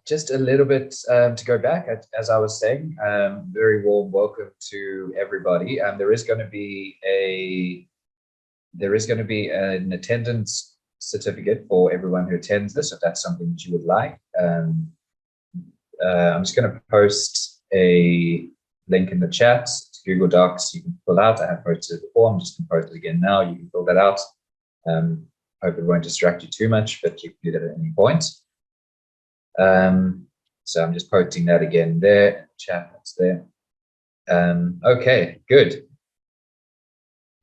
just a little bit to go back, as I was saying, very warm welcome to everybody. There is going to be an attendance certificate for everyone who attends this, if that's something that you would like. I'm just going to post a link in the chat to Google Docs. You can fill out. I have posted it before. I'm just going to post it again now. You can fill that out. Hope it won't distract you too much, but you can do that at any point. So I'm just posting that again there. Chat, that's there. Okay, good.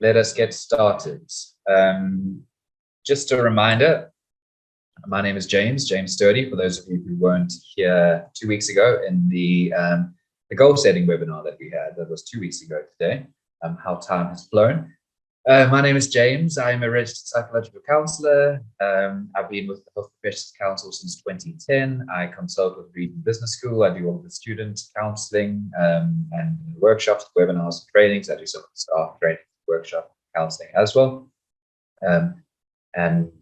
Let us get started. Just a reminder, my name is James Sturdee, for those of you who weren't here 2 weeks ago in the goal setting webinar that we had. That was 2 weeks ago today, how time has flown. My name is James. I'm a registered psychological counselor. I've been with the Health Professions Council since 2010. I consult with Region Business School. I do all of the student counseling and workshops, webinars, and trainings. I do some of the staff training, workshop counseling as well. And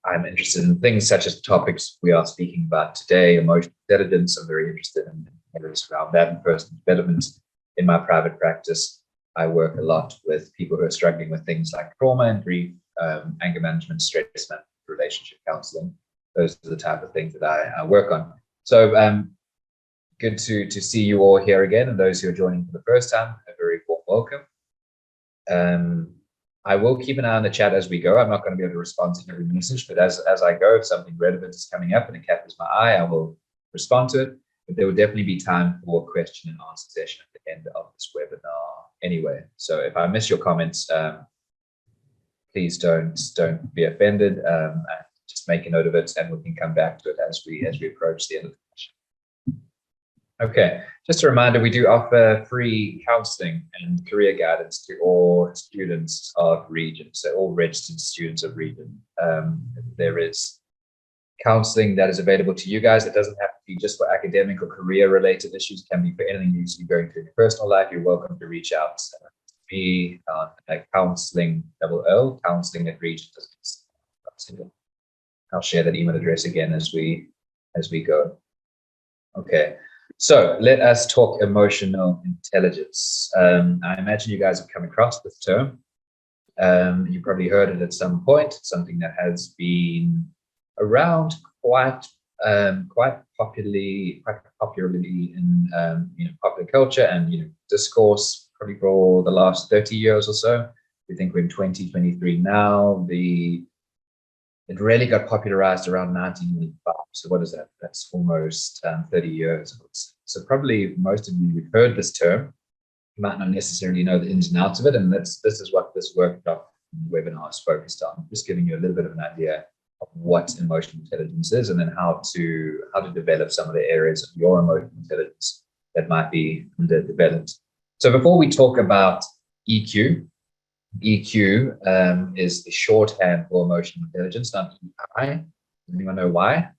I'm interested in things such as the topics we are speaking about today, emotional intelligence. I'm very interested in areas around that and personal development. In my private practice, I work a lot with people who are struggling with things like trauma and grief, anger management, stress management, relationship counseling. Those are the type of things that I work on. So good to see you all here again, and those who are joining for the first time, a very warm welcome. I will keep an eye on the chat as we go. I'm not going to be able to respond to every message, but as I go, if something relevant is coming up and it catches my eye, I will respond to it. But there will definitely be time for a question and answer session at the end of this webinar anyway. So if I miss your comments, please don't be offended. Just make a note of it, and we can come back to it as we approach the end of the session. Okay, just a reminder, we do offer free counseling and career guidance to all students of Region, so all registered students of Region. There is counseling that is available to you guys. It doesn't have to be just for academic or career related issues. It can be for anything you're going through in your personal life. You're welcome to reach out to me on counseling, counseling at Region. I'll share that email address again as we go. Okay, so let us talk emotional intelligence. I imagine you guys have come across this term. You probably heard it at some point. It's something that has been around quite popularly in popular culture and discourse probably for the last 30 years or so. We think we're in 2023 now. It really got popularized around 1995. So what is that? That's almost 30 years. So probably most of you have heard this term. You might not necessarily know the ins and outs of it, and this is what this workshop webinar is focused on. Just giving you a little bit of an idea of what emotional intelligence is, and then how to develop some of the areas of your emotional intelligence that might be underdeveloped. So before we talk about EQ is the shorthand for emotional intelligence, not EI. Does anyone know why?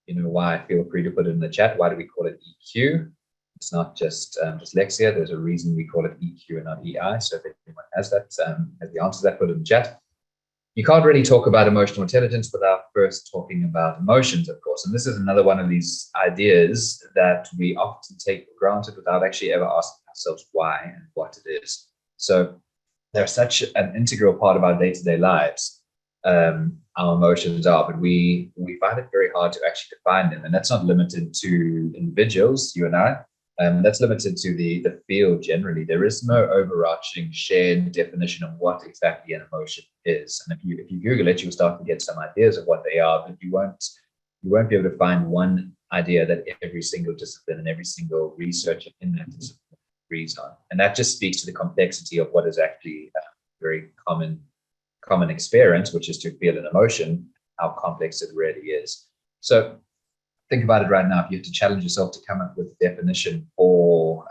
You know why? Feel free to put it in the chat. Why do we call it EQ? It's not just dyslexia. There's a reason we call it EQ and not EI. So if anyone has that, has the answer to that, put it in the chat. You can't really talk about emotional intelligence without first talking about emotions, of course. And this is another one of these ideas that we often take for granted without actually ever asking ourselves why and what it is. So they're such an integral part of our day-to-day lives, our emotions are, but we find it very hard to actually define them. And that's not limited to individuals, you and I. That's limited to the field generally. There is no overarching shared definition of what exactly an emotion is. And if you Google it, you'll start to get some ideas of what they are, but you won't be able to find one idea that every single discipline and every single researcher in that discipline agrees on. And that just speaks to the complexity of what is actually a very common experience, which is to feel an emotion, how complex it really is. So think about it right now. If you have to challenge yourself to come up with a definition for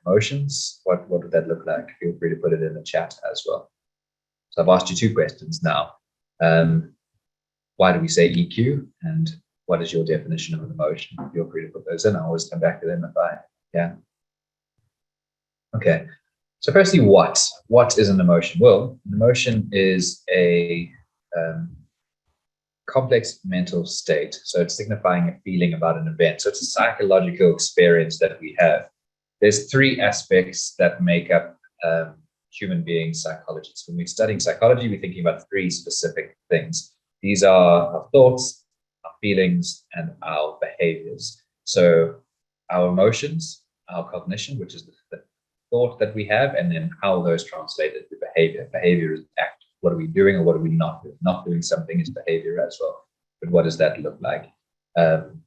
emotions, what would that look like? Feel free to put it in the chat as well. So I've asked you two questions now. Why do we say EQ? And what is your definition of an emotion? Feel free to put those in. I always come back to them if I can. Okay. So firstly, what is an emotion? Well, an emotion is a complex mental state. So it's signifying a feeling about an event. So it's a psychological experience that we have. There's three aspects that make up human being psychology. So when we're studying psychology, we're thinking about three specific things. These are our thoughts, our feelings, and our behaviors. So our emotions, our cognition, which is the thought that we have, and then how those translate into behavior. Behavior is act. What are we doing or what are we not doing? Not doing something is behavior as well. But what does that look like?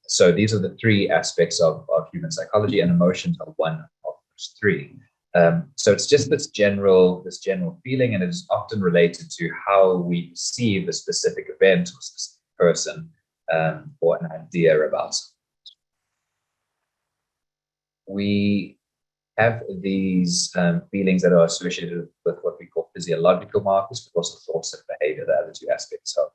So these are the three aspects of human psychology, and emotions are one of those three. So it's just this general feeling, and it is often related to how we perceive a specific event or specific person, or an idea about something. We have these feelings that are associated with what we call physiological markers, but also thoughts and behavior, the other two aspects of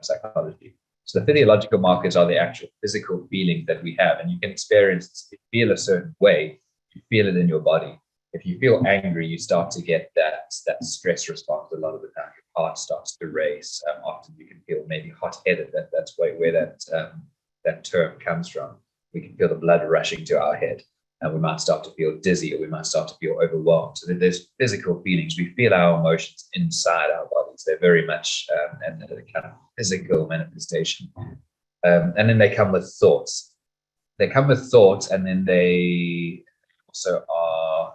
psychology. So the physiological markers are the actual physical feelings that we have, and you can experience, you feel a certain way, you feel it in your body. If you feel angry, you start to get that stress response a lot of the time. Your heart starts to race. Often you can feel maybe hot-headed. That's where that term comes from. We can feel the blood rushing to our head, and we might start to feel dizzy, or we might start to feel overwhelmed. So there's physical feelings. We feel our emotions inside our bodies. They're very much and a kind of physical manifestation. And then they come with thoughts. They come with thoughts, and then they also are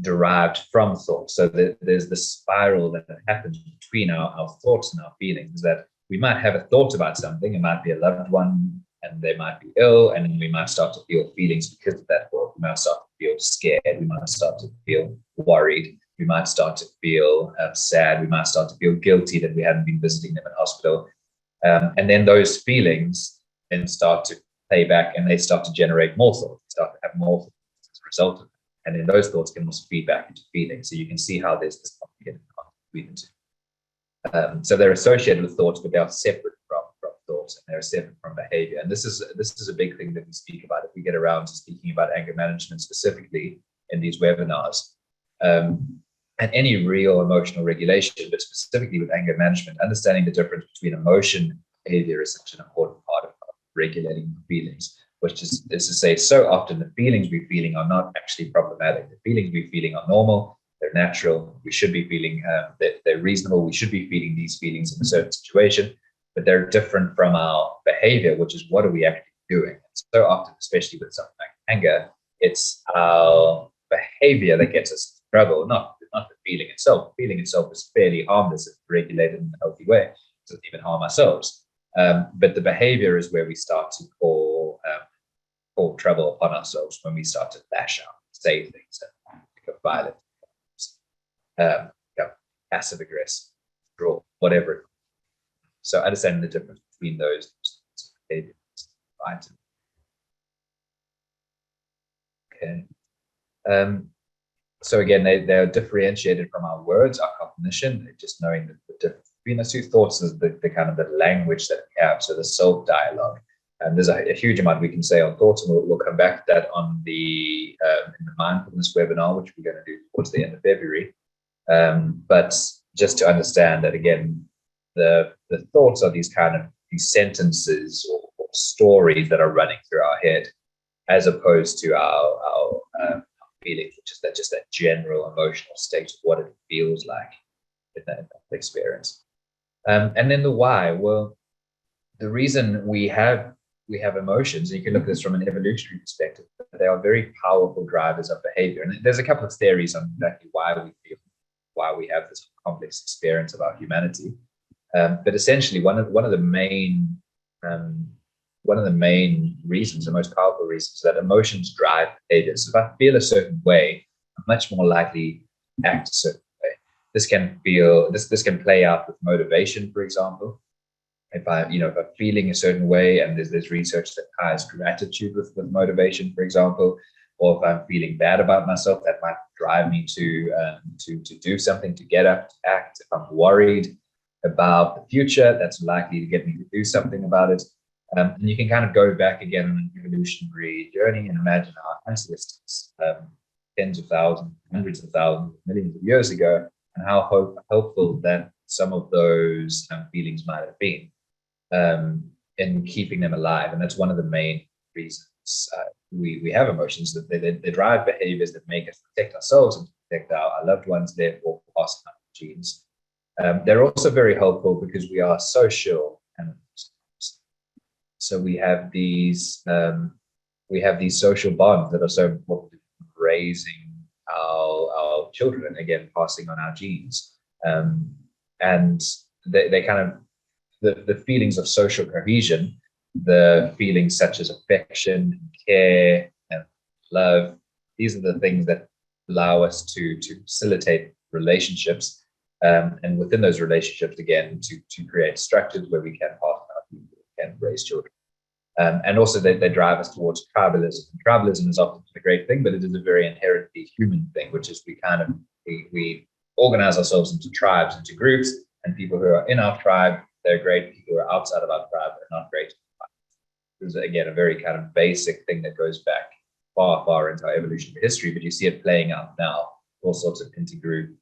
derived from thoughts. So there's the spiral that happens between our thoughts and our feelings, that we might have a thought about something. It might be a loved one, and they might be ill, and then we might start to feel feelings because of that thought. We might start to feel scared. We might start to feel worried. We might start to feel sad. We might start to feel guilty that we hadn't been visiting them in hospital. And then those feelings then start to play back, and they start to generate more thoughts. They start to have more thoughts as a result of it. And then those thoughts can also feed back into feelings. So you can see how there's this complicated between the two. So they're associated with thoughts, but they are separate from thoughts, and they're separate from behavior. And this is a big thing that we speak about if we get around to speaking about anger management specifically in these webinars. And any real emotional regulation, but specifically with anger management, understanding the difference between emotion and behavior is such an important part of regulating feelings, which is to say, so often the feelings we're feeling are not actually problematic. The feelings we're feeling are normal, they're natural, we should be feeling, they're reasonable, we should be feeling these feelings in a certain situation, but they're different from our behavior, which is what are we actually doing? And so often, especially with something like anger, it's our behavior that gets us in trouble, not the feeling itself. The feeling itself is fairly harmless if regulated in a healthy way. It doesn't even harm ourselves. But the behavior is where we start to call trouble upon ourselves, when we start to lash out, say things, and become violent, become passive aggressive, draw, whatever. So understanding the difference between those behaviors, right? Okay. So again, they're differentiated from our words, our cognition, just knowing the difference between those two. Thoughts is the kind of the language that we have, so the self-dialogue. And there's a huge amount we can say on thoughts, and we'll come back to that on in the mindfulness webinar, which we're going to do towards the end of February. But just to understand that, again, the thoughts are these sentences or stories that are running through our head, as opposed to our feelings, which is just that general emotional state of what it feels like in that experience. And then the why. Well, the reason we have emotions, and you can look at this from an evolutionary perspective, they are very powerful drivers of behavior. And there's a couple of theories on exactly why we have this complex experience of our humanity. But essentially, one of the main reasons, the most powerful reasons, that emotions drive behavior. So if I feel a certain way, I'm much more likely to act a certain way. This can play out with motivation, for example. If I'm feeling a certain way, and there's research that ties gratitude with motivation, for example, or if I'm feeling bad about myself, that might drive me to do something, to get up, to act. If I'm worried about the future, that's likely to get me to do something about it. And you can kind of go back again on an evolutionary journey and imagine our ancestors, tens of thousands, hundreds of thousands, millions of years ago, and how hopeful that some of those feelings might have been. in keeping them alive. And that's one of the main reasons we have emotions, that they drive behaviors that make us protect ourselves and protect our loved ones, therefore passing on genes. They're also very helpful because we are social animals. So we have these social bonds that are so important in raising our children, and again passing on our genes. And they kind of the feelings of social cohesion, the feelings such as affection, care, and love. These are the things that allow us to facilitate relationships, and within those relationships, again, to create structures where we can pass on people, can raise children. And also they drive us towards tribalism. And tribalism is often a great thing, but it is a very inherently human thing, which is we organize ourselves into tribes, into groups, and people who are in our tribe, they're great. People who are outside of our tribe are not great. This is, again, a very kind of basic thing that goes back far, far into our evolutionary history, but you see it playing out now, all sorts of intergroup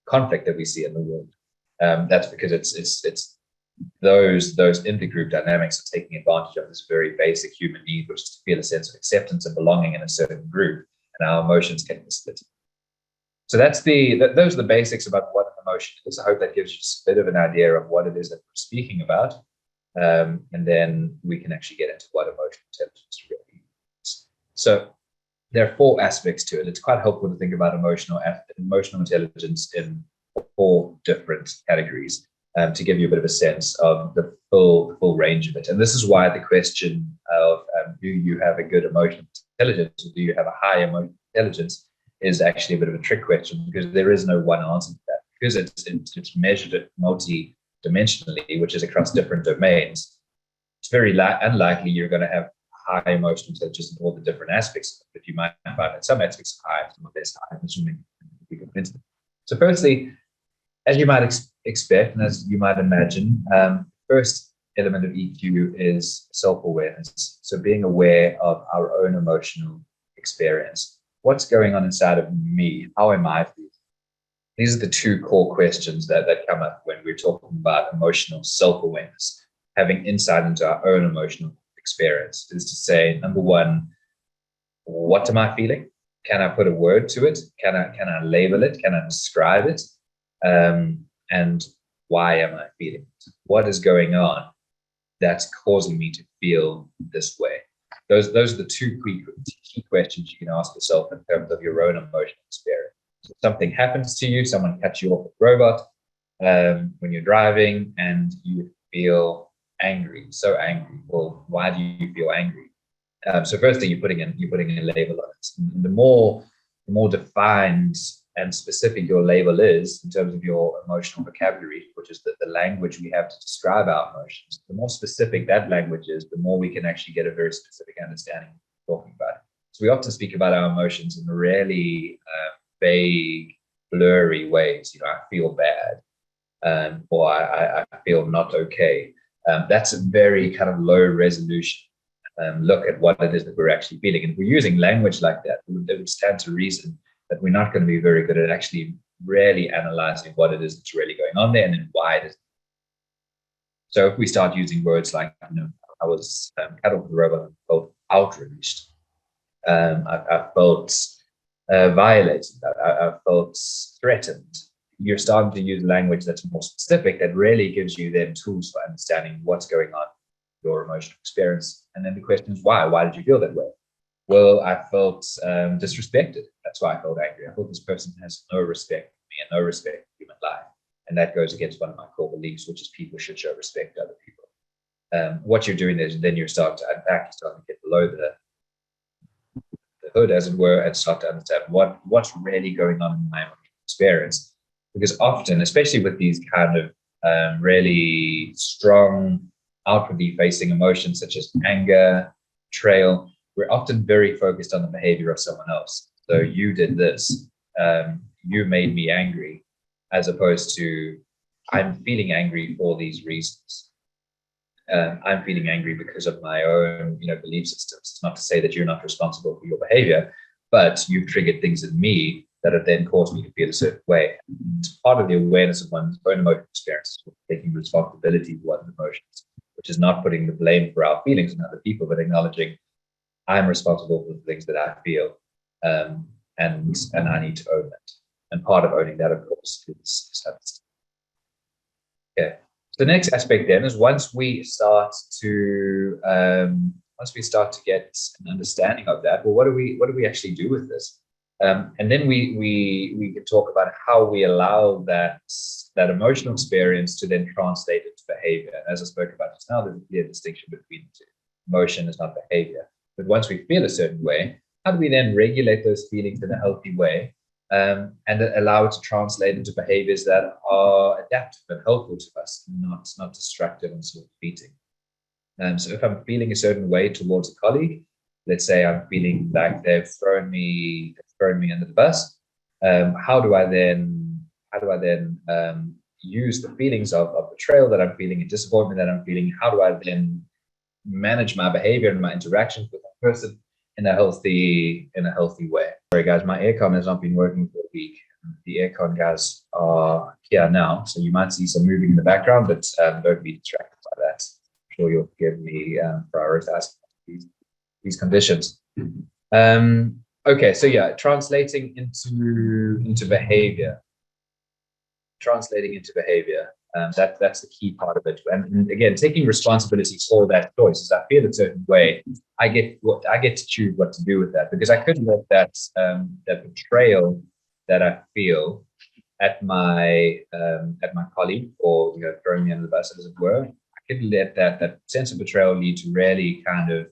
conflict that we see in the world. That's because it's those intergroup dynamics are taking advantage of this very basic human need, which is to feel a sense of acceptance and belonging in a certain group, and our emotions can be split. So those are the basics about what an emotion is. I hope that gives you just a bit of an idea of what it is that we're speaking about, and then we can actually get into what emotional intelligence really is. So there are 4 aspects to it. It's quite helpful to think about emotional intelligence in 4 different categories, to give you a bit of a sense of the full range of it. And this is why the question of do you have a good emotional intelligence, or do you have a high emotional intelligence, is actually a bit of a trick question, because there is no one answer to that, because it's measured multi-dimensionally, which is across different domains. It's very unlikely you're going to have high emotional intelligence in all the different aspects, but you might find that some aspects are high, some are less high, assuming we can into them. So firstly, as you might expect, and as you might imagine, first element of EQ is self-awareness. So being aware of our own emotional experience. What's going on inside of me? How am I feeling? These are the 2 core questions that come up when we're talking about emotional self-awareness. Having insight into our own emotional experience is to say, number 1, what am I feeling? Can I put a word to it? Can I label it? Can I describe it? And why am I feeling it? What is going on that's causing me to feel this way? Those are the 2 key questions you can ask yourself in terms of your own emotional experience. So something happens to you, someone cuts you off with a robot when you're driving, and you feel angry, so angry. Well, why do you feel angry? So firstly, you're putting a label on it. And the more defined and specific your label is in terms of your emotional vocabulary, which is the language we have to describe our emotions, the more specific that language is, the more we can actually get a very specific understanding of what we're talking about. So we often speak about our emotions in really vague, blurry ways. I feel bad, or I feel not okay. That's a very kind of low resolution look at what it is that we're actually feeling. And if we're using language like that, it would stand to reason that we're not going to be very good at actually really analyzing what it is that's really going on there, and then why it is. So if we start using words like, I was cut off the robot, I felt outraged, I felt violated, I felt threatened. You're starting to use language that's more specific, that really gives you then tools for understanding what's going on in your emotional experience. And then the question is why? Why did you feel that way? Well, I felt disrespected. That's why I felt angry. I thought this person has no respect for me and no respect for human life. And that goes against one of my core beliefs, which is people should show respect to other people. What you're doing is then you're starting to unpack, you're starting to get below the hood, as it were, and start to understand what's really going on in my experience. Because often, especially with these kind of really strong, outwardly facing emotions such as anger, betrayal, we're often very focused on the behavior of someone else. So you did this, you made me angry, as opposed to I'm feeling angry for these reasons. I'm feeling angry because of my own, belief systems. It's not to say that you're not responsible for your behavior, but you've triggered things in me that have then caused me to feel a certain way. And part of the awareness of one's own emotional experience, taking responsibility for one's emotions, which is not putting the blame for our feelings on other people, but acknowledging I'm responsible for the things that I feel, and I need to own it. And part of owning that, of course, is understanding. Okay. The next aspect then is once we start to get an understanding of that, well, what do we actually do with this? And then we can talk about how we allow that emotional experience to then translate into behavior. And as I spoke about just now, there's a clear distinction between the two. Emotion is not behavior. But once we feel a certain way, how do we then regulate those feelings in a healthy way, and allow it to translate into behaviors that are adaptive and helpful to us, not destructive and sort of defeating? So if I'm feeling a certain way towards a colleague, let's say I'm feeling like they've thrown me under the bus, how do I then use the feelings of betrayal that I'm feeling and disappointment that I'm feeling? How do I then manage my behavior and my interactions with that person in a healthy way? Sorry guys, my aircon has not been working for a week. The aircon guys are here now, so you might see some moving in the background, but don't be distracted by that. I'm sure you'll forgive me prioritizing these conditions. Okay, so yeah, translating into behavior. That's the key part of it. And again, taking responsibility for that choice. As I feel a certain way, I get to choose what to do with that, because I could let that betrayal that I feel at my colleague, or throwing me under the bus, as it were. I could let that sense of betrayal lead to really kind of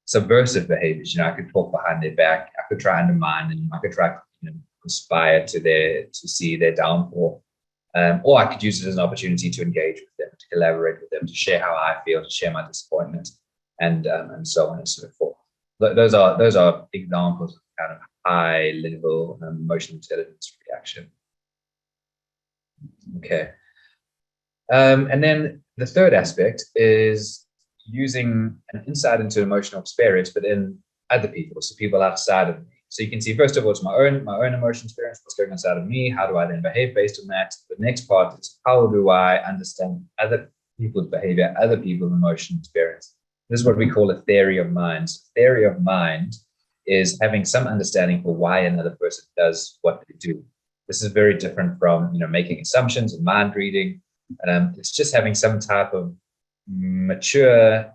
subversive behaviors. I could talk behind their back. I could try undermine them. I could try conspire to see their downfall. Or I could use it as an opportunity to engage with them, to collaborate with them, to share how I feel, to share my disappointment, and so on and so forth. Those are examples of kind of high level emotional intelligence reaction. Okay. And then the third aspect is using an insight into emotional experience, but in other people, so people outside of me. So you can see, first of all, it's my own emotional experience, what's going on inside of me, how do I then behave based on that? The next part is, how do I understand other people's behavior, other people's emotional experience? This is what we call a theory of mind. So theory of mind is having some understanding for why another person does what they do. This is very different from making assumptions and mind reading. It's just having some type of mature,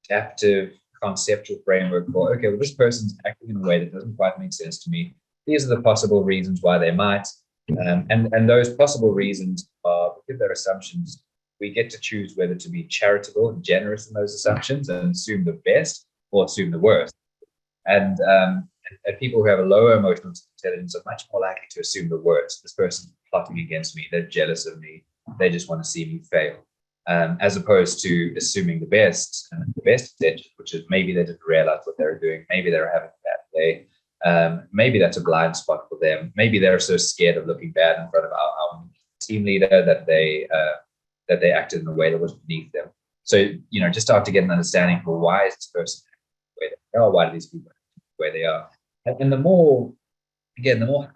adaptive, conceptual framework for, okay, well, this person's acting in a way that doesn't quite make sense to me. These are the possible reasons why they might. And those possible reasons are, because they're assumptions, we get to choose whether to be charitable and generous in those assumptions and assume the best or assume the worst. And people who have a lower emotional intelligence are much more likely to assume the worst. This person's plotting against me. They're jealous of me. They just want to see me fail. As opposed to assuming the best intention, which is maybe they didn't realize what they were doing. Maybe they were having a bad day. Maybe that's a blind spot for them. Maybe they're so scared of looking bad in front of our team leader that they acted in a way that was beneath them. So, just start to get an understanding for why is this person the way they are, why do these people act the way they are. And the more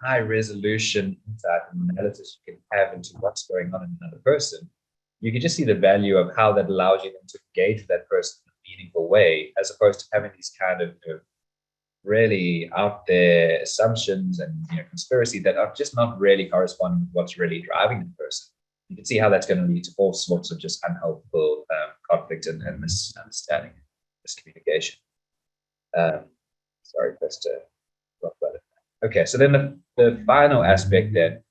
high resolution insight and analysis you can have into what's going on in another person, you can just see the value of how that allows you to engage with that person in a meaningful way, as opposed to having these kind of really out there assumptions and conspiracy that are just not really corresponding with what's really driving the person. You can see how that's going to lead to all sorts of just unhelpful conflict and misunderstanding, miscommunication. Sorry, just to talk about it. Okay, so then the final aspect then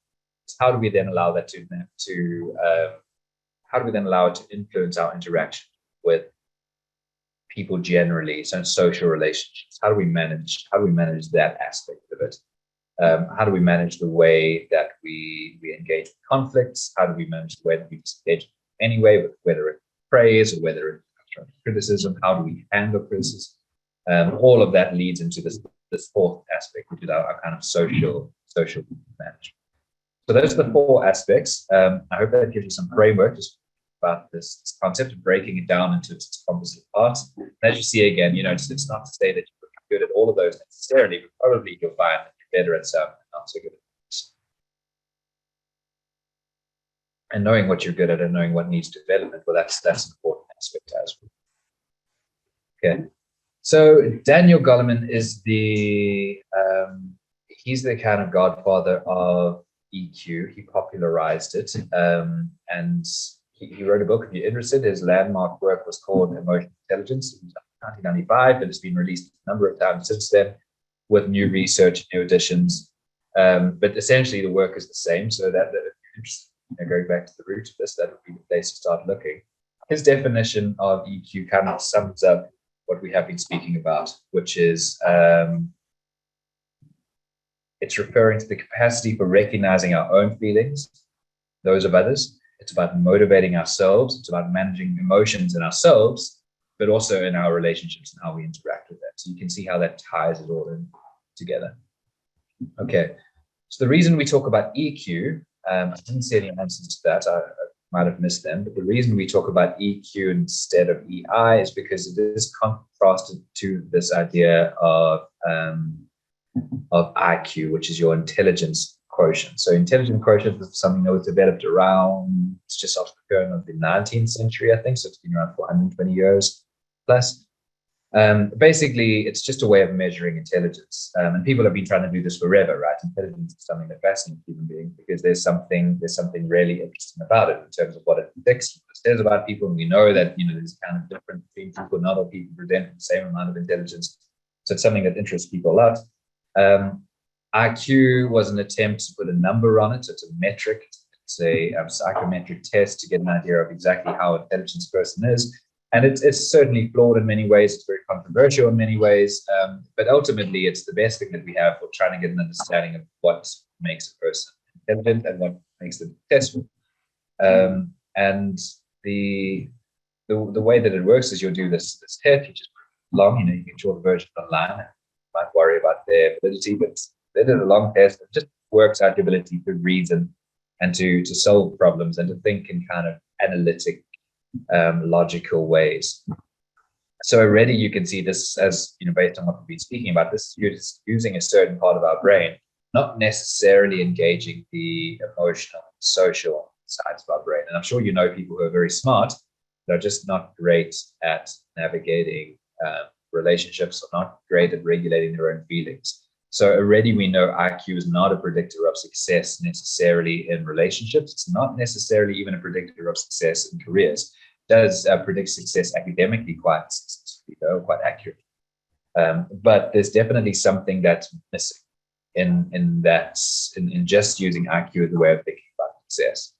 is, how do we then allow that how do we then allow it to influence our interaction with people generally, so social relationships? How do we manage that aspect of it? How do we manage the way that we engage with conflicts? How do we manage the way that we engage anyway, with whether it's praise or whether it's constructive criticism? How do we handle criticism? All of that leads into this fourth aspect, which is our kind of social management. So those are the four aspects. I hope that gives you some framework just about this concept of breaking it down into its composite parts. And as you see again, it's not to say that you're good at all of those necessarily, but probably you'll find that you're better at some and not so good at others. And knowing what you're good at and knowing what needs development, well, that's an important aspect. aspect as well. Okay. So Daniel Goleman is he's the kind of godfather of EQ. He popularized it, and he wrote a book. If you're interested, his landmark work was called Emotional Intelligence. It was 1995, but it's been released a number of times since then with new research, new additions. But essentially, the work is the same. So that if you're interested, going back to the root of this, that would be the place to start looking. His definition of EQ kind of sums up what we have been speaking about, which is it's referring to the capacity for recognizing our own feelings, those of others. It's about motivating ourselves. It's about managing emotions in ourselves, but also in our relationships and how we interact with that. So you can see how that ties it all in together. Okay, so the reason we talk about EQ, I didn't see any answers to that. I might have missed them, but the reason we talk about EQ instead of EI is because it is contrasted to this idea of IQ, which is your intelligence quotient. So intelligence quotient is something that was developed around, it's just after the turn of the 19th century, I think. So it's been around for 120 years plus. Basically, it's just a way of measuring intelligence. And people have been trying to do this forever, right? Intelligence is something that fascinates human beings because there's something really interesting about it in terms of what it predicts, what it says about people. And we know that, there's kind of different between people. Not all people present the same amount of intelligence. So it's something that interests people a lot. IQ was an attempt to put a number on it. So it's a metric. It's a psychometric test to get an idea of exactly how intelligent a person is. And it's certainly flawed in many ways. It's very controversial in many ways. But ultimately, it's the best thing that we have for trying to get an understanding of what makes a person intelligent and what makes them successful. And the way that it works is you'll do this test. You just put it along. You can show the version online. You might worry about their ability, but they did a long test. It just works out your ability to reason and to solve problems and to think in kind of analytic, logical ways. So already you can see this as, based on what we've been speaking about, this is using a certain part of our brain, not necessarily engaging the emotional, social sides of our brain. And I'm sure you know people who are very smart, that are just not great at navigating relationships, or not great at regulating their own feelings. So already we know IQ is not a predictor of success necessarily in relationships. It's not necessarily even a predictor of success in careers. It does predict success academically quite accurately. But there's definitely something that's missing in just using IQ as a way of thinking about success.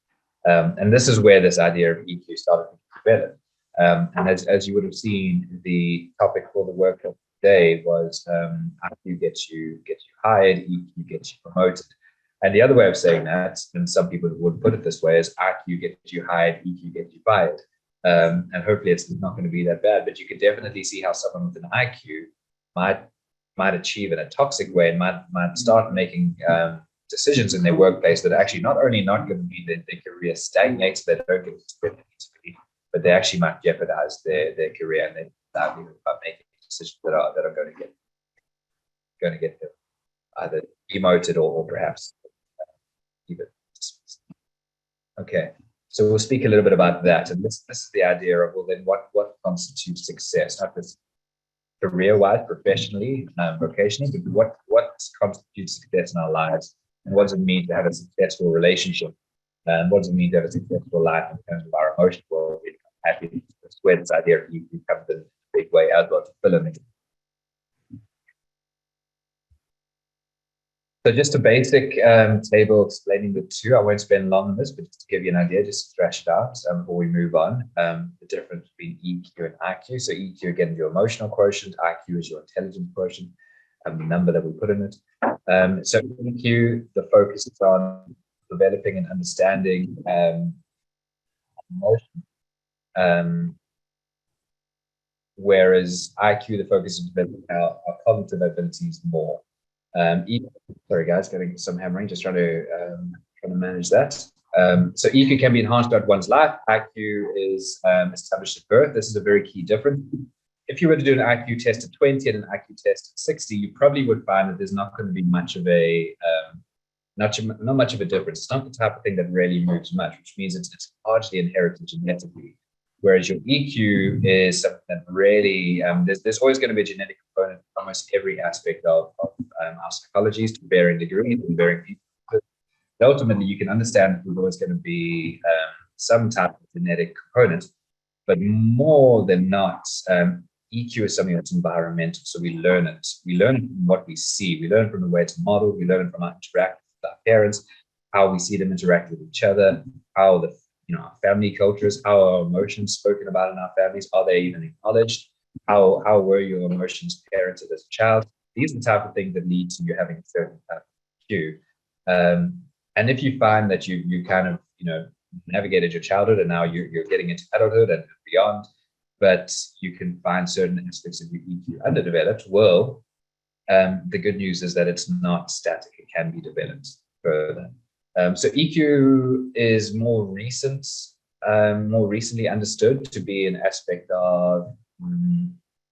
And this is where this idea of EQ started to develop. And as you would have seen, the topic for the workshop today was IQ gets you hired, EQ gets you promoted. And the other way of saying that, and some people would put it this way, is IQ gets you hired, EQ gets you fired. And hopefully it's not going to be that bad, but you could definitely see how someone with an IQ might achieve in a toxic way and might start making decisions in their workplace that are actually not only not going to be their career stagnates, they don't get to, but they actually might jeopardize their career and their livelihood by making decisions that are going to get them either demoted or perhaps even dismissed. Okay, so we'll speak a little bit about that, and this is the idea of, well, then what constitutes success, not just career-wise, professionally, vocationally, but what constitutes success in our lives, and what does it mean to have a successful relationship, and what does it mean to have a successful life in terms of our emotional well-being, happiness. That's where this idea of EQ comes in a big way as well to fill in. So just a basic table explaining the two. I won't spend long on this, but just to give you an idea, just to thrash it out before we move on. The difference between EQ and IQ. So EQ, again, your emotional quotient. IQ is your intelligence quotient, the number that we put in it. So EQ, the focus is on developing and understanding emotion. Whereas IQ, the focus is developing our cognitive abilities more. Sorry guys, getting some hammering, just trying to manage that. So EQ can be enhanced throughout one's life. IQ is established at birth. This is a very key difference. If you were to do an IQ test at 20 and an IQ test at 60, you probably would find that there's not going to be much of a not much of a difference. It's not the type of thing that really moves much, which means it's largely inherited genetically, Whereas your EQ is something that really, there's always going to be a genetic component in almost every aspect of our psychologies to varying degrees and varying people. But ultimately, you can understand that there's always going to be some type of genetic component, but more than not, EQ is something that's environmental. So we learn it. We learn it from what we see. We learn it from the way it's modeled. We learn it from our interaction with our parents, how we see them interact with each other, how the our family cultures, how are emotions spoken about in our families, are they even acknowledged? How were your emotions parented as a child? These are the type of things that lead to you having a certain type of EQ. And if you find that you kind of navigated your childhood and now you're getting into adulthood and beyond, but you can find certain aspects of your EQ underdeveloped, well, the good news is that it's not static; it can be developed further. So EQ is more recently understood to be an aspect of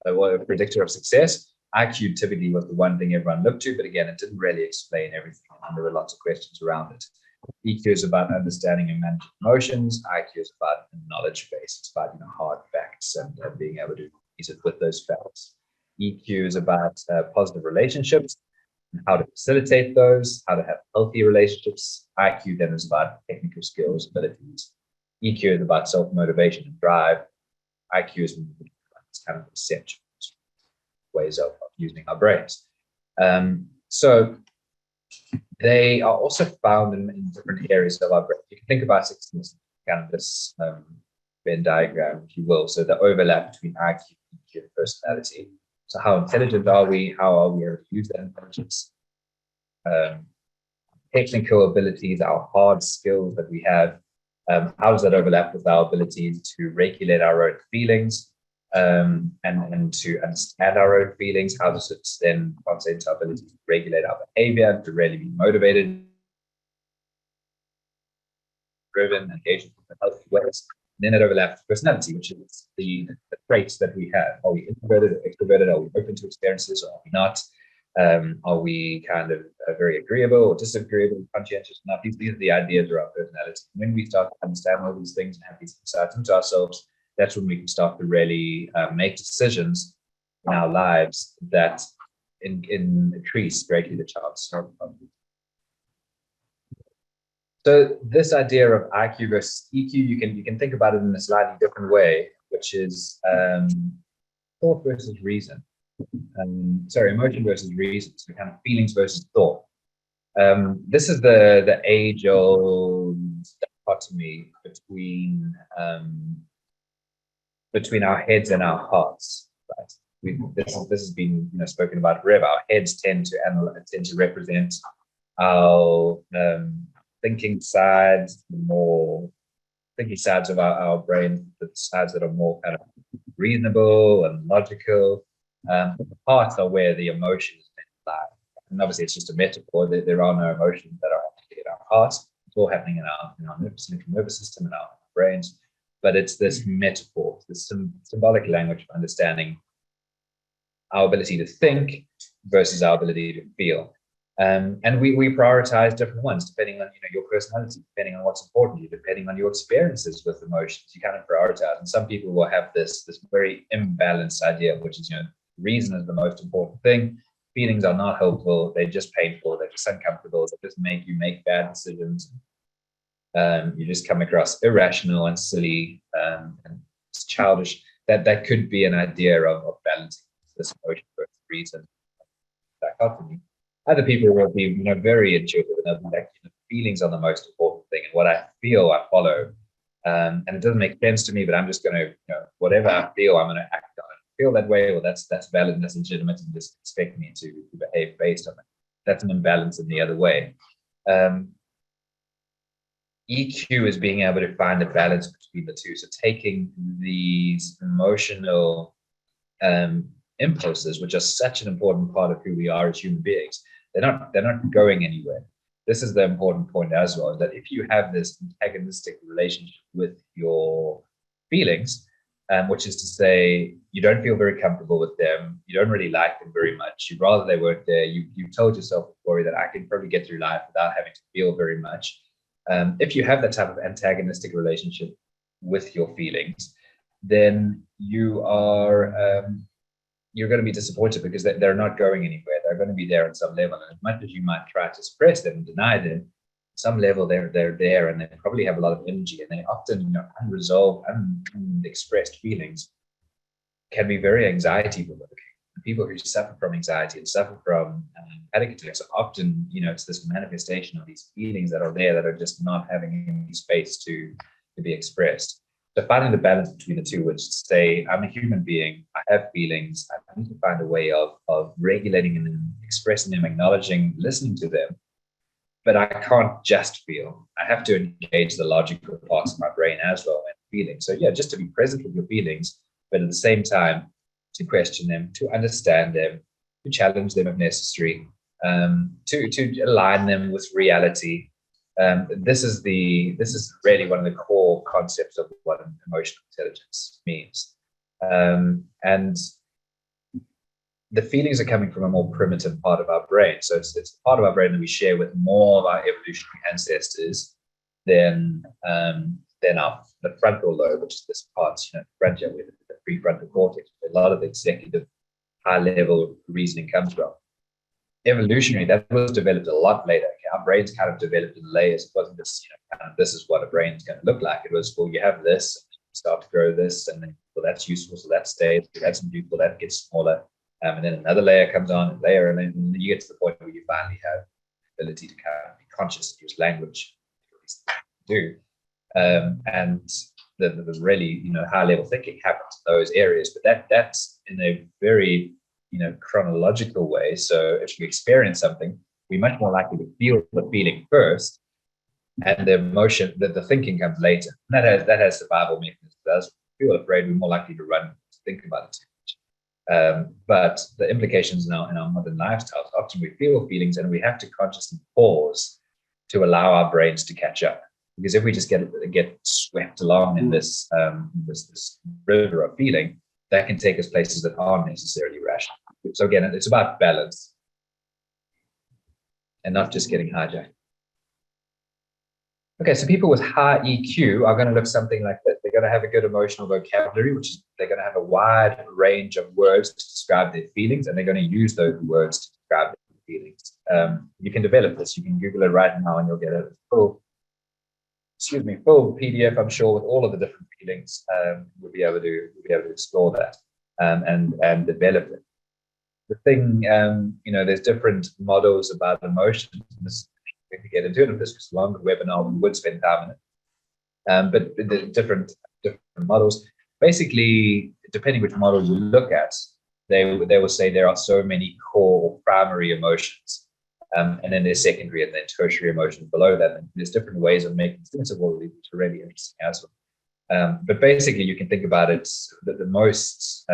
a predictor of success. IQ typically was the one thing everyone looked to, but again, it didn't really explain everything, and there were lots of questions around it. EQ is about understanding and managing emotions. IQ is about knowledge base. It's about hard facts and being able to use it with those facts. EQ is about positive relationships, how to facilitate those, how to have healthy relationships. IQ then is about technical skills, abilities. EQ is about self-motivation and drive. IQ is kind of perception, ways of using our brains. So they are also found in different areas of our brain. You can think about success, kind of this Venn diagram, if you will. So the overlap between IQ, EQ, and personality. So how intelligent are we? How are we able to use that intelligence? Technical abilities, our hard skills that we have. How does that overlap with our ability to regulate our own feelings and to understand our own feelings? How does it then translate into our ability to regulate our behavior, to really be motivated, driven, engaged in healthy ways? And then it overlaps with personality, which is the traits that we have. Are we introverted or extroverted? Are we open to experiences or are we not? Are we kind of very agreeable or disagreeable, conscientious enough? These are the ideas around personality. When we start to understand all these things and have these insights into ourselves, that's when we can start to really make decisions in our lives that increase greatly the chance of. So this idea of IQ versus EQ, you can think about it in a slightly different way, which is thought versus reason. Emotion versus reason. So kind of feelings versus thought. This is the age-old dichotomy between our heads and our hearts. Right? This has been spoken about forever. Our heads tend to represent our thinking sides, the more thinking sides of our brain, the sides that are more kind of reasonable and logical. The hearts are where the emotions lie. And obviously, it's just a metaphor. There are no emotions that are happening in our hearts. It's all happening in our nervous system and our brains. But it's this metaphor, this symbolic language of understanding our ability to think versus our ability to feel. And we prioritize different ones depending on your personality, depending on what's important to you, depending on your experiences with emotions. You kind of prioritize, and some people will have this very imbalanced idea, which is reason is the most important thing. Feelings are not helpful; they're just painful, they're just uncomfortable, they just make you make bad decisions. You just come across irrational and silly and childish. That could be an idea of balancing this emotion versus reason dichotomy. Other people will be, very intuitive and they'll be like, feelings are the most important thing, and what I feel, I follow. And it doesn't make sense to me, but I'm just going to, whatever I feel, I'm going to act on it. Feel that way, well, that's valid and that's legitimate, and just expect me to behave based on it. That's an imbalance in the other way. EQ is being able to find a balance between the two. So taking these emotional impulses, which are such an important part of who we are as human beings, they're not going anywhere. This is the important point as well, that if you have this antagonistic relationship with your feelings, which is to say you don't feel very comfortable with them, you don't really like them very much, you'd rather they weren't there, you've told yourself a story that I can probably get through life without having to feel very much. If you have that type of antagonistic relationship with your feelings, then you're going to be disappointed because they're not going anywhere. They're going to be there at some level. And as much as you might try to suppress them and deny them, some level they're there, and they probably have a lot of energy, and they often, unresolved, unexpressed feelings can be very anxiety provoking. People who suffer from anxiety and suffer from panic attacks are often, it's this manifestation of these feelings that are there that are just not having any space to be expressed. So finding the balance between the two, which is to say, I'm a human being, I have feelings, I need to find a way of regulating them, expressing them, acknowledging, listening to them. But I can't just feel. I have to engage the logical parts of my brain as well when feeling. So yeah, just to be present with your feelings, but at the same time, to question them, to understand them, to challenge them if necessary, to align them with reality. This is really one of the core concepts of what emotional intelligence means. And the feelings are coming from a more primitive part of our brain. So it's the part of our brain that we share with more of our evolutionary ancestors than the frontal lobe, which is this part, frontal, with the prefrontal cortex. A lot of the executive high-level reasoning comes from. Evolutionary, that was developed a lot later. Okay? Our brains kind of developed in layers. It wasn't just, this is what a brain's going to look like. It was, well, you have this, and you start to grow this, and then, well, that's useful, so that stays. That's useful, that gets smaller. And then another layer comes on, and then you get to the point where you finally have the ability to kind of be conscious, use language, do. And the really, high level thinking happens in those areas, but that's in a very, chronological way. So if we experience something, we're much more likely to feel the feeling first, and the emotion, the thinking comes later. And that has survival mechanisms. As we feel afraid, we're more likely to run, to think about it too much. But the implications in our modern lifestyles, often we feel feelings and we have to consciously pause to allow our brains to catch up. Because if we just get swept along in this river of feeling, that can take us places that aren't necessarily rational. So again, it's about balance and not just getting hijacked. Okay, so people with high EQ are going to look something like this. They're going to have a good emotional vocabulary, which is they're going to have a wide range of words to describe their feelings, and they're going to use those words to describe their feelings. You can develop this. You can Google it right now, and you'll get a full PDF, I'm sure, with all of the different feelings. We'll be able to explore that and develop it. The thing, there's different models about emotions. We can get into it if this was a longer webinar, we would spend time on it. But the different models, basically, depending which model you look at, they will say there are so many core or primary emotions. And then there's secondary and then tertiary emotions below that. And there's different ways of making sense of all of these, which are really interesting as well. But basically, you can think about it that the most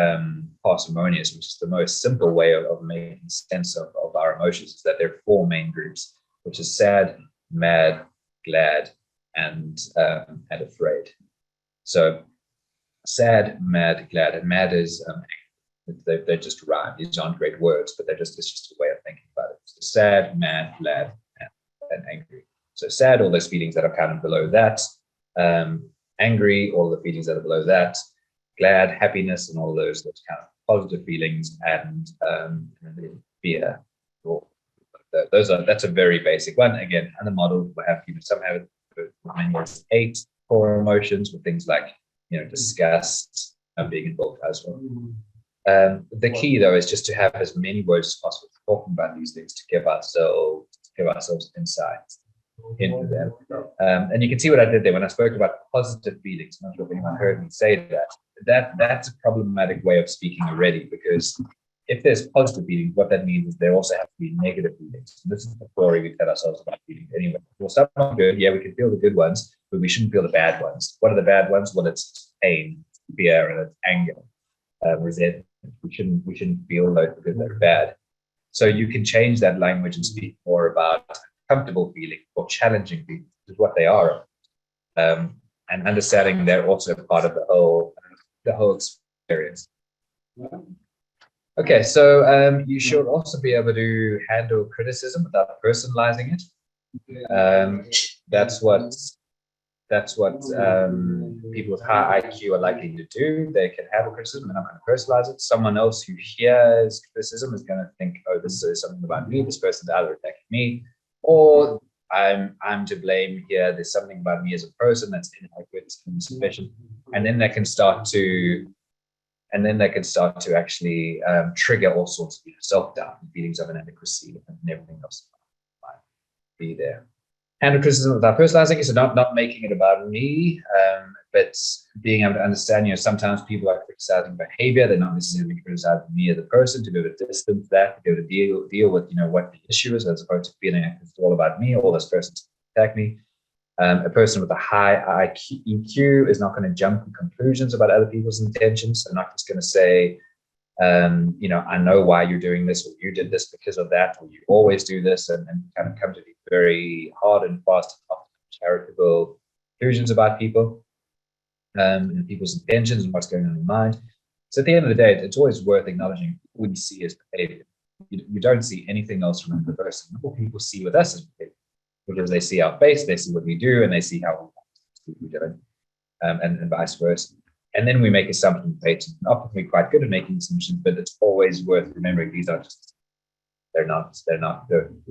parsimonious, which is the most simple way of making sense of our emotions, is that there are four main groups, which is sad, mad, glad, and afraid. So sad, mad, glad, and mad is they just rhyme. These aren't great words, but it's just a way of thinking about it. So sad, mad, glad, and angry. So sad, all those feelings that are kind of below that. Angry, all the feelings that are below that. Glad, happiness, and all those kind of positive feelings, and fear. That's a very basic one. Again, and the model will have some have it 8 core emotions with things like disgust being involved as well. The key though is just to have as many words as possible talking about these things to give ourselves insights into them. And you can see what I did there when I spoke about positive feelings. I'm not sure if anyone heard me say that's a problematic way of speaking already, because if there's positive feelings, what that means is there also have to be negative feelings. And this is the story we tell ourselves about feelings anyway. Well, some are good, yeah, we can feel the good ones, but we shouldn't feel the bad ones. What are the bad ones? Well, it's pain, fear, and it's anger, resentment. We shouldn't feel those because they're bad. So you can change that language and speak more about comfortable feelings or challenging feelings, which is what they are, and understanding they're also part of the whole experience. Okay, so you should also be able to handle criticism without personalizing it. That's what that's what people with high IQ are likely to do. They can handle criticism. They're not going to personalize it. Someone else who hears criticism is going to think, oh, this is something about me. This person's either attacking me, or I'm to blame here. There's something about me as a person that's inadequate and insufficient. And then they can start to actually trigger all sorts of self-doubt and feelings of inadequacy and everything else might be there. Handle criticism without personalizing it, so not making it about me, but being able to understand, sometimes people are criticizing behavior. They're not necessarily criticizing me as a person, to be able to distance that, to be able to deal with, what the issue is, as opposed to feeling like it's all about me, or this person's attack me. A person with a high EQ is not going to jump to conclusions about other people's intentions. They're not just going to say, I know why you're doing this, or you did this because of that, or you always do this, and kind of come to these very hard and fast, charitable conclusions about people and people's intentions and what's going on in mind. So at the end of the day, it's always worth acknowledging what you see as behavior. You don't see anything else from the person. What people see with us as behavior, because they see our face, they see what we do, and they see how we do it, and vice versa. And then we make assumptions based. Often we're quite good at making assumptions, but it's always worth remembering these are just, they're not good.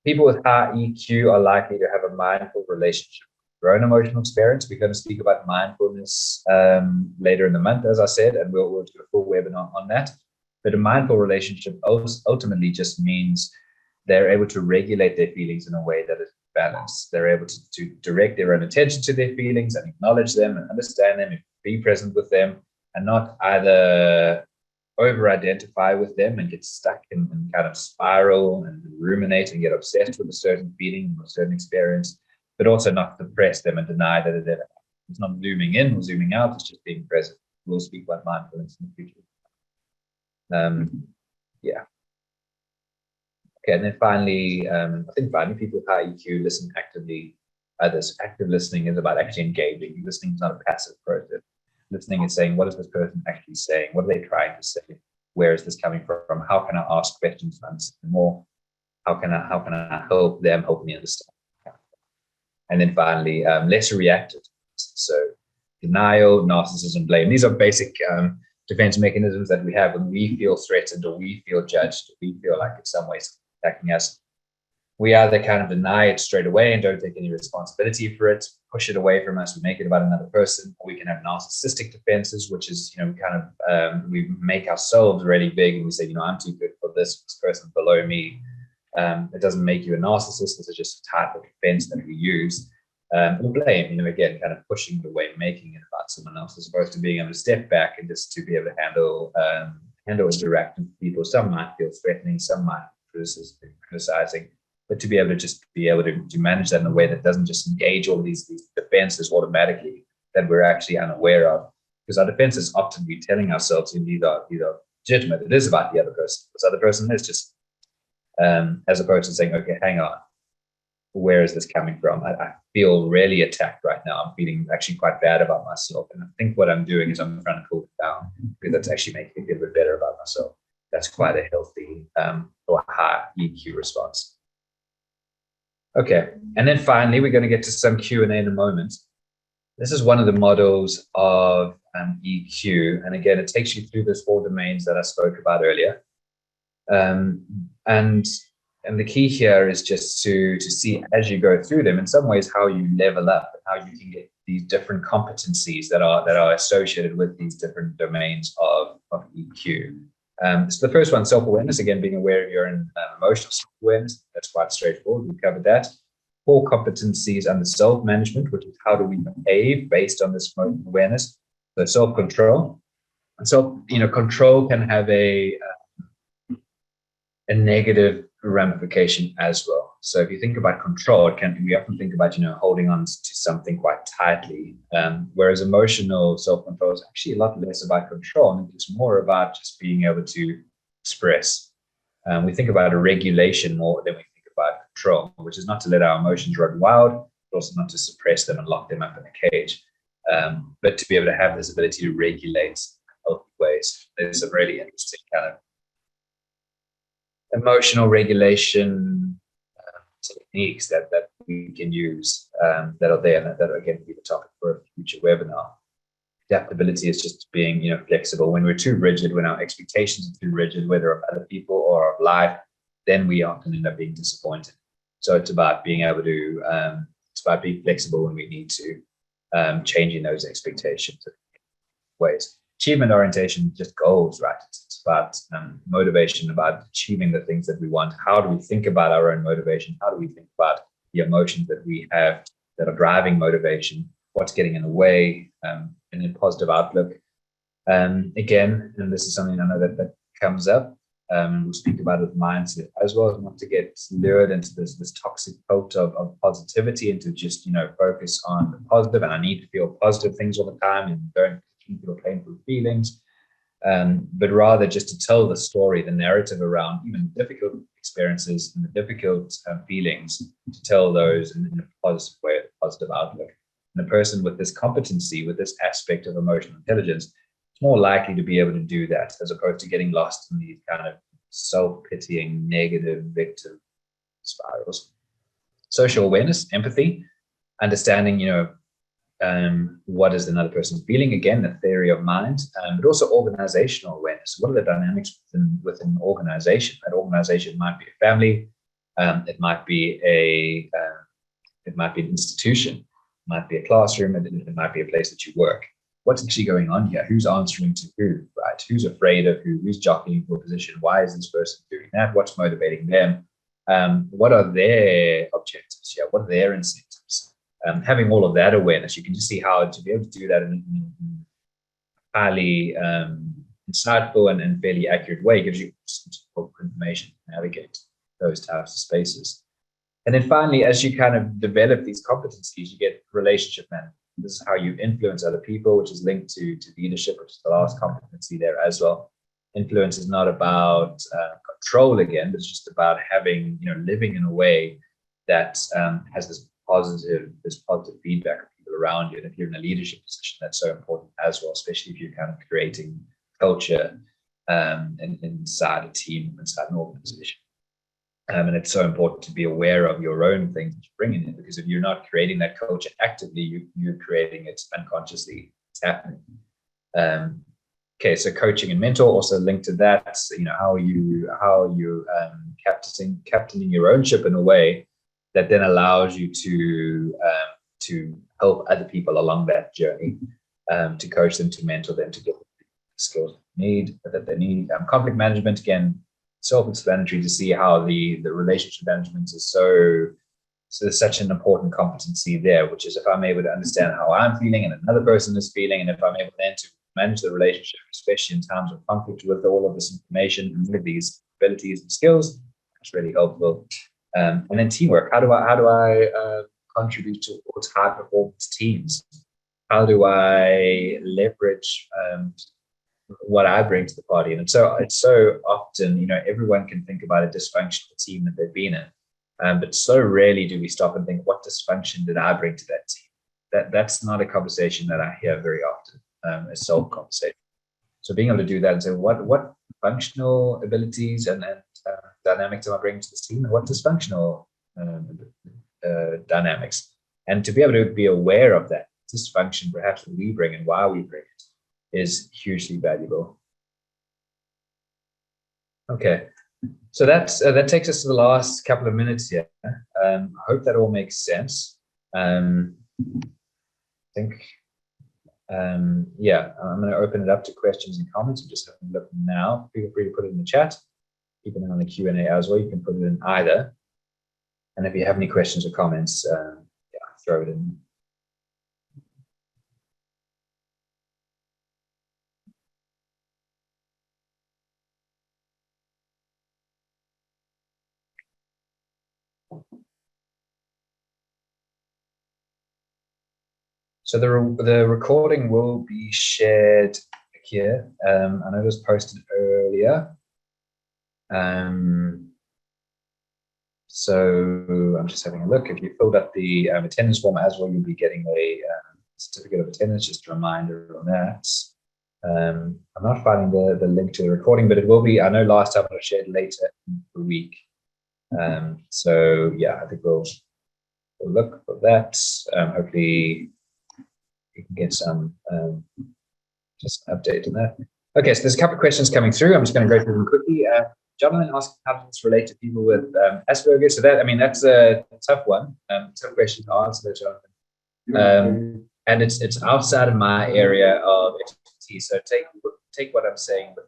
People with high EQ are likely to have a mindful relationship with their own emotional experience. We're going to speak about mindfulness later in the month, as I said, and we'll do a full webinar on that. But a mindful relationship ultimately just means they're able to regulate their feelings in a way that is balanced. They're able to direct their own attention to their feelings and acknowledge them and understand them and be present with them, and not either over-identify with them and get stuck and kind of spiral and ruminate and get obsessed with a certain feeling or a certain experience, but also not suppress them and deny that it's not zooming in or zooming out, it's just being present. We'll speak about mindfulness in the future. Yeah. Okay, and then finally, people with high EQ listen actively. This active listening is about actually engaging. Listening is not a passive process. Listening is saying, what is this person actually saying? What are they trying to say? Where is this coming from? How can I ask questions to understand more? How can I help them help me understand? And then finally, less reactive. So denial, narcissism, blame. These are basic defense mechanisms that we have when we feel threatened or we feel judged, or we feel like in some ways attacking us. We either kind of deny it straight away and don't take any responsibility for it, push it away from us, we make it about another person, or we can have narcissistic defenses, which is, we make ourselves really big and we say, I'm too good for this person below me. It doesn't make you a narcissist. This is just a type of defense that we use. Or blame, again, kind of pushing it away, making it about someone else, as opposed to being able to step back and just to be able to handle interacting with people. Some might feel threatening, some might criticizing, but to be able to manage that in a way that doesn't just engage all these defenses automatically that we're actually unaware of. Because our defenses often be telling ourselves, these are legitimate. It is about the other person. This other person is just, as opposed to saying, okay, hang on, where is this coming from? I feel really attacked right now. I'm feeling actually quite bad about myself. And I think what I'm doing is I'm trying to cool it down, because that's actually making me feel a bit better about myself. That's quite a healthy or high EQ response. Okay, and then finally, we're going to get to some Q&A in a moment. This is one of the models of EQ. And again, it takes you through those 4 domains that I spoke about earlier. And the key here is just to see, as you go through them, in some ways, how you level up and how you can get these different competencies that are associated with these different domains of EQ. So the first one, self-awareness, again, being aware of your own emotional self-awareness. That's quite straightforward. We've covered that. 4 competencies under self-management, which is how do we behave based on this awareness. So self-control. And so, control can have a negative ramification as well. So if you think about control, we often think about, holding on to something quite tightly, whereas emotional self-control is actually a lot less about control, and it's more about just being able to express. We think about a regulation more than we think about control, which is not to let our emotions run wild, but also not to suppress them and lock them up in a cage, but to be able to have this ability to regulate in healthy ways. There's a really interesting kind of emotional regulation techniques that we can use that are there, and that again will be the topic for a future webinar. Adaptability is just being, flexible. When we're too rigid, when our expectations are too rigid, whether of other people or of life, then we often end up being disappointed. So it's about being able to, it's about being flexible when we need to, changing those expectations in ways. Achievement orientation, just goals, right? It's about motivation, about achieving the things that we want. How do we think about our own motivation? How do we think about the emotions that we have that are driving motivation? What's getting in the way? And then positive outlook. Again, and this is something I know that comes up. We'll speak about it with mindset as well, as not to get lured into this toxic cult of positivity, and to just focus on the positive. And I need to feel positive things all the time, and don't feel painful feelings. But rather just to tell the story, the narrative around even difficult experiences and the difficult feelings, to tell those in a positive way, a positive outlook. And a person with this competency, with this aspect of emotional intelligence, is more likely to be able to do that, as opposed to getting lost in these kind of self-pitying, negative victim spirals. Social awareness, empathy, understanding, what is another person feeling? Again, the theory of mind, but also organizational awareness. What are the dynamics within an organization? That organization might be a family, it might be an institution. Might be a classroom, and it might be a place that you work. What's actually going on here? Who's answering to who, right? Who's afraid of who? Who's jockeying for position? Why is this person doing that? What's motivating them? What are their objectives? Yeah, what are their incentives? Having all of that awareness, you can just see how to be able to do that in highly insightful and fairly accurate way gives you some information to navigate those types of spaces. And then finally, as you kind of develop these competencies, you get relationship management. This is how you influence other people, which is linked to leadership, which is the last competency there as well. Influence is not about control again, but it's just about having, living in a way that has this positive feedback of people around you. And if you're in a leadership position, that's so important as well, especially if you're kind of creating culture inside a team, inside an organization. And it's so important to be aware of your own things that you bring in, because if you're not creating that culture actively, you're creating it unconsciously. It's happening. Okay, so coaching and mentor also linked to that. How you captaining your own ship in a way that then allows you to help other people along that journey, to coach them, to mentor them, to get the skills that they need. Conflict management, again, self-explanatory, to see how the relationship management is such an important competency there, which is if I'm able to understand how I'm feeling and another person is feeling, and if I'm able then to manage the relationship, especially in times of conflict, with all of this information and with these abilities and skills, that's really helpful. And then teamwork. How do I contribute towards high performance teams? How do I leverage what I bring to the party? And it's so often, everyone can think about a dysfunctional team that they've been in, but so rarely do we stop and think, what dysfunction did I bring to that team? That's not a conversation that I hear very often, a self conversation. So being able to do that and say, what functional abilities and dynamics am I bringing to this team, and what dysfunctional dynamics, and to be able to be aware of that dysfunction perhaps that we bring and why we bring it, is hugely valuable. Okay, so that takes us to the last couple of minutes here. I hope that all makes sense. I think, yeah, I'm going to open it up to questions and comments. I'm just having a look now. Feel free to put it in the chat. Keep it on the Q&A as well. You can put it in either. And if you have any questions or comments, yeah, throw it in. So the recording will be shared here. I know it was posted earlier. So I'm just having a look. If you filled up the attendance form as well, you'll be getting a certificate of attendance, just a reminder on that. I'm not finding the link to the recording, but it will be, I know last time I shared later in the week. So yeah, I think we'll look for that. Hopefully we can get some just an update on that. Okay, so there's a couple of questions coming through. I'm just going to go through them quickly. Gentlemen asked how does this relate to people with Asperger's? So that, I mean, that's a tough one, tough question to answer, Jonathan. And it's outside of my area of expertise. So take what I'm saying with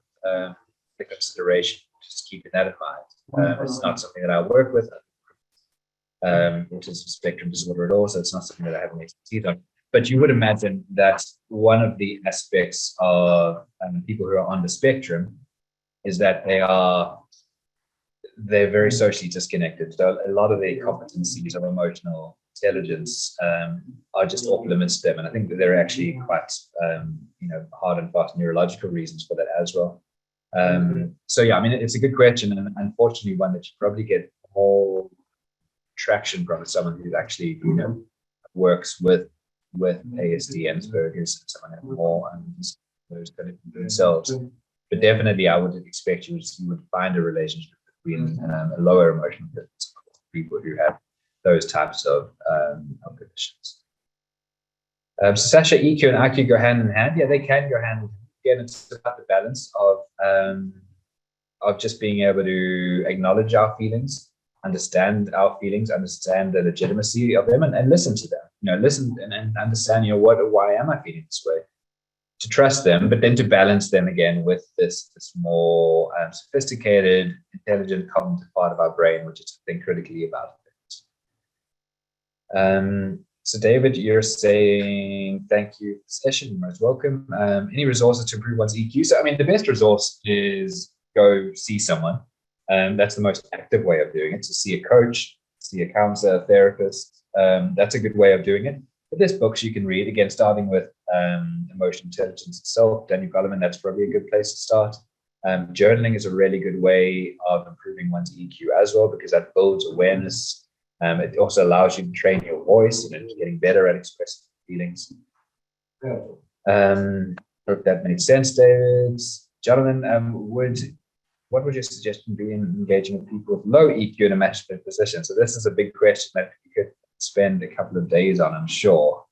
the consideration. Just keeping that in mind. It's not something that I work with. Autism spectrum disorder at all, so it's not something that I have any expertise on. But you would imagine that one of the aspects of people who are on the spectrum is that they're very socially disconnected. So a lot of their competencies of emotional intelligence are just off limits to them, and I think that there are actually quite hard and fast neurological reasons for that as well. So yeah, I mean, it's a good question, and unfortunately one that you probably get more traction from someone who actually works with ASD and Asperger's, someone who more those kind of themselves. But definitely, I would expect you would find a relationship between a lower emotional intelligence people who have those types of conditions. So Sasha, EQ and IQ go hand in hand. Yeah, they can go hand in hand. Again, it's about the balance of just being able to acknowledge our feelings, understand our feelings, understand the legitimacy of them, and listen to them. Listen and understand. Why am I feeling this way? To trust them, but then to balance them again with this more sophisticated, intelligent, cognitive part of our brain, which is to think critically about things. So David, you're saying thank you for the session. You're most welcome. Any resources to improve one's EQ? So I mean, the best resource is go see someone. That's the most active way of doing it. To see a coach, see a counselor, a therapist. That's a good way of doing it. But there's books you can read, again, starting with emotional intelligence itself. Daniel Goleman, that's probably a good place to start. Journaling is a really good way of improving one's EQ as well, because that builds awareness. It also allows you to train your voice, getting better at expressing feelings. Hope that makes sense, David. Gentlemen, what would your suggestion be in engaging with people with low EQ in a management position? So this is a big question that we could spend a couple of days on, I'm sure.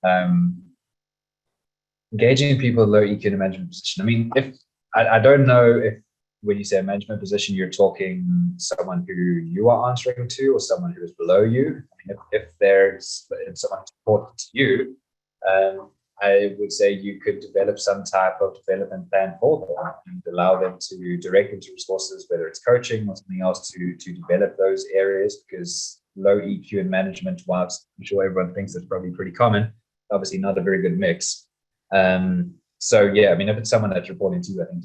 Engaging people with low EQ in a management position. I mean, I don't know if when you say a management position, you're talking someone who you are answering to or someone who is below you. I mean, if someone who's important to you, I would say you could develop some type of development plan for them and allow them to direct them to resources, whether it's coaching or something else, to develop those areas, because low EQ in management, whilst I'm sure everyone thinks it's probably pretty common, obviously not a very good mix. So yeah, I mean, if it's someone that's reporting to you, I think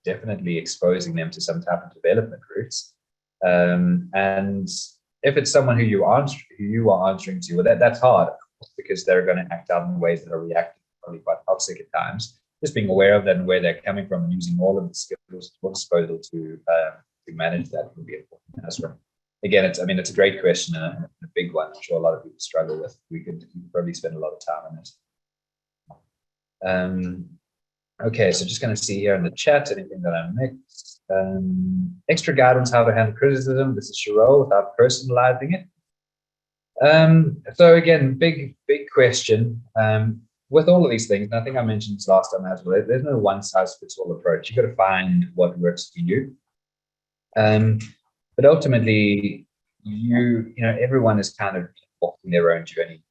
definitely exposing them to some type of development routes. And if it's someone who you are answering to, well, that's hard, because they're going to act out in ways that are reactive, probably quite toxic at times. Just being aware of that and where they're coming from, and using all of the skills at your disposal to manage that would be important as well. Again, it's a great question and a big one. I'm sure a lot of people struggle with. We could probably spend a lot of time on it. Okay, so just going to see here in the chat anything that I missed. Extra guidance how to handle criticism. This is Cheryl, without personalizing it. So again, big question. With all of these things, and I think I mentioned this last time as well, there's no one size fits all approach. You've got to find what works for you. But ultimately, everyone is kind of walking their own journey.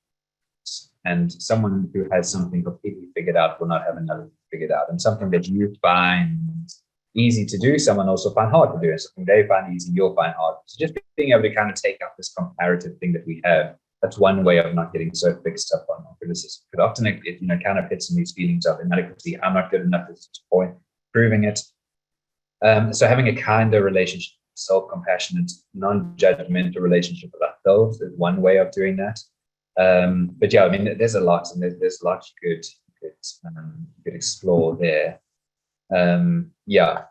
And someone who has something completely figured out will not have another figured out. And something that you find easy to do, someone also find hard to do. And something they find easy, you'll find hard. So just being able to kind of take up this comparative thing that we have, that's one way of not getting so fixed up on criticism. But often it kind of hits in these feelings of inadequacy. I'm not good enough at this point, proving it. So having a kinder relationship, self-compassionate, non-judgmental relationship with ourselves is one way of doing that. But yeah, I mean, there's a lot, and there's a lot you could explore there. Yeah,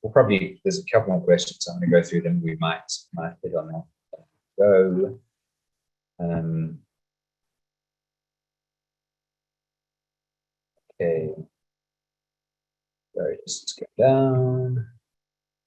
we'll probably, there's a couple more questions. I'm going to go through them. We might hit on that. So, okay. Sorry, just go down.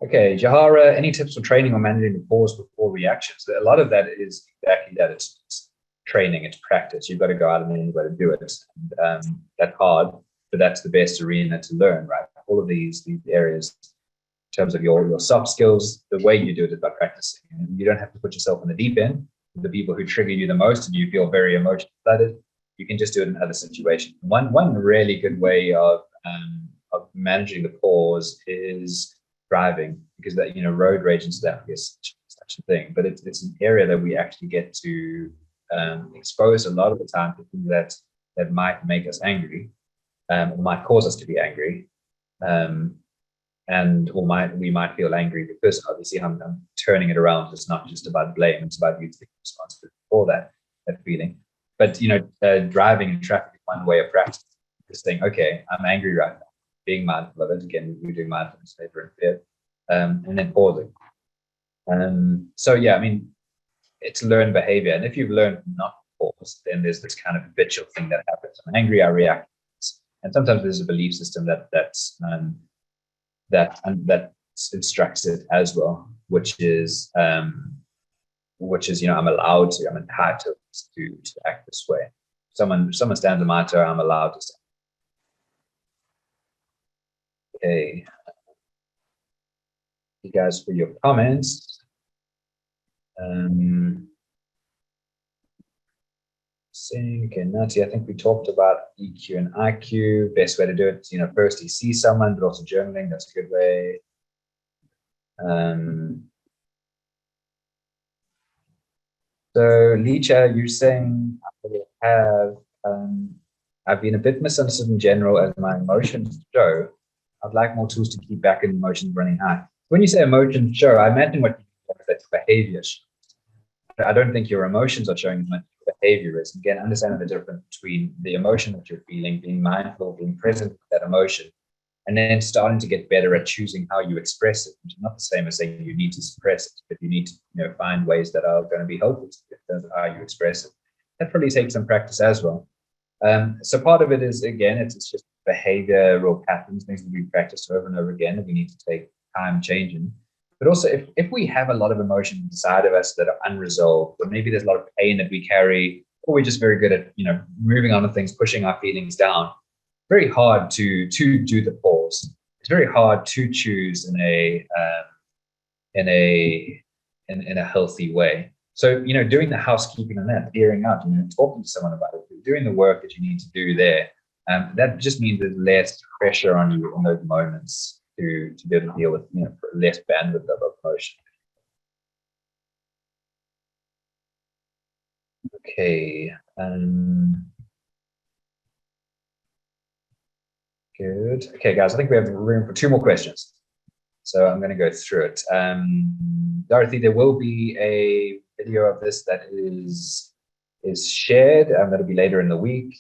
Okay, Jahara, any tips for training or managing the pause before reactions? A lot of that is exactly that. It's training, it's practice. You've got to go out and then you've got to do it. And, that's hard, but that's the best arena to learn, right? All of these areas, in terms of your soft skills, the way you do it is by practicing. And you don't have to put yourself in the deep end. The people who trigger you the most and you feel very emotionally flooded, you can just do it in other situations. One really good way of managing the pause is driving, because that, road rage and stuff is such a thing, but it's an area that we actually get to expose a lot of the time to things that might make us angry, might cause us to be angry, we might feel angry because obviously I'm turning it around. It's not just about blame; it's about you taking responsibility for that feeling. But driving in traffic is one way of practicing. Just saying, okay, I'm angry right now. Being mindful of it. Again, we're doing mindfulness later in fear, and then pausing. So yeah, I mean, it's learned behavior, and if you've learned not to pause, then there's this kind of habitual thing that happens. I'm angry, I react, and sometimes there's a belief system that instructs it as well, which is I'm allowed to, I'm entitled to act this way. Someone stands on my toe, I'm allowed to stand. Okay, you guys for your comments. Okay, Nancy, I think we talked about EQ and IQ. Best way to do it, first you see someone, but also journaling. That's a good way. So, Licha, you're saying I've been a bit misunderstood in general as my emotions show. I'd like more tools to keep back in emotions running high. When you say emotions show, I imagine what you mean is that behavior shows. I don't think your emotions are showing as much behavior is. Again, understanding the difference between the emotion that you're feeling, being mindful, being present with that emotion, and then starting to get better at choosing how you express it, which is not the same as saying you need to suppress it, but you need to find ways that are going to be helpful to you in terms of how you express it. That probably takes some practice as well. So part of it is, again, it's just behavioral patterns, things that we practice over and over again, and we need to take time changing. But also, if we have a lot of emotions inside of us that are unresolved, or maybe there's a lot of pain that we carry, or we're just very good at moving on to things, pushing our feelings down. Very hard to do the pause. It's very hard to choose in a healthy way. So doing the housekeeping on that, clearing out, talking to someone about it, doing the work that you need to do there. That just means there's less pressure on you in those moments to be able to deal with less bandwidth of emotion. Okay. Good. Okay, guys, I think we have room for 2 more questions. So I'm going to go through it. Dorothy, there will be a video of this that is shared, and that'll be later in the week.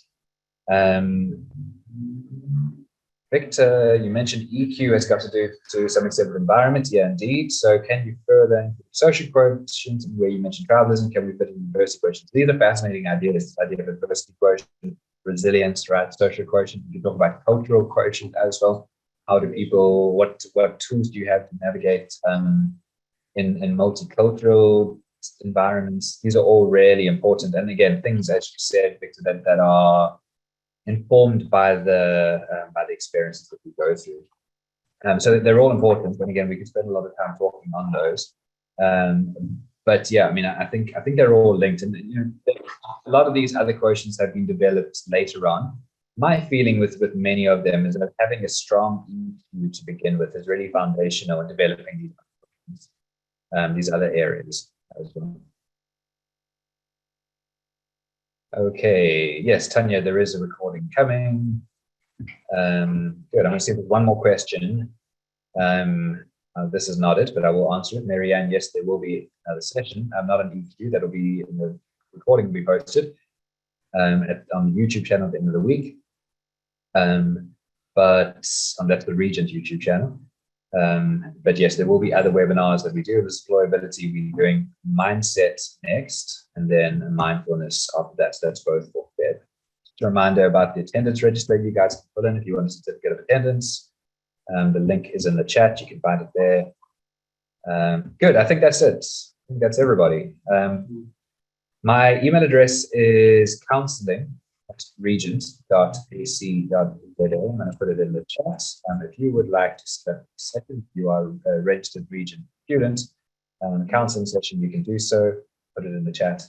Victor, you mentioned EQ has got to do to some extent with environment. Yeah, indeed. So can you further social quotients, where you mentioned tribalism, can we fit in diversity quotients? These are fascinating ideas. This idea of diversity quotient, resilience, right? Social quotient. You can talk about cultural quotient as well. How do people, what tools do you have to navigate in multicultural environments? These are all really important. And again, things, as you said, Victor, that are informed by the experiences that we go through. So they're all important. And again, we could spend a lot of time talking on those. But yeah, I mean, I think they're all linked. And a lot of these other quotients have been developed later on. My feeling with many of them is that having a strong EQ to begin with is really foundational in developing these other areas as well. Okay, yes, Tanya, there is a recording coming. Good, I'm going to see if there's one more question. This is not it, but I will answer it. Marianne, yes, there will be another session. Not an EQ, that'll be in the recording will be posted on the YouTube channel at the end of the week. But that's the Regent YouTube channel. But yes, there will be other webinars that we do with Employability. We're doing mindset next, and then mindfulness after that. So that's both for Feb. Just a reminder about the attendance register you guys can fill in if you want a certificate of attendance. The link is in the chat. You can find it there. Good. I think that's it. I think that's everybody. My email address is counseling@regent.ac.za. I'm going to put it in the chat. If you would like to set up a second, you are a registered Regent student, counseling session, you can do so. Put it in the chat.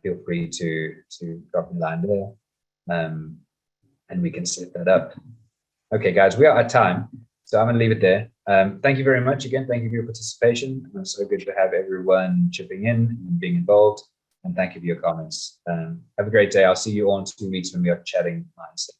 Feel free to drop me a line there, and we can set that up. Okay, guys, we are at time, so I'm going to leave it there. Thank you very much again. Thank you for your participation. It's so good to have everyone chipping in and being involved. And thank you for your comments. Have a great day. I'll see you all in 2 weeks when we are chatting mindset.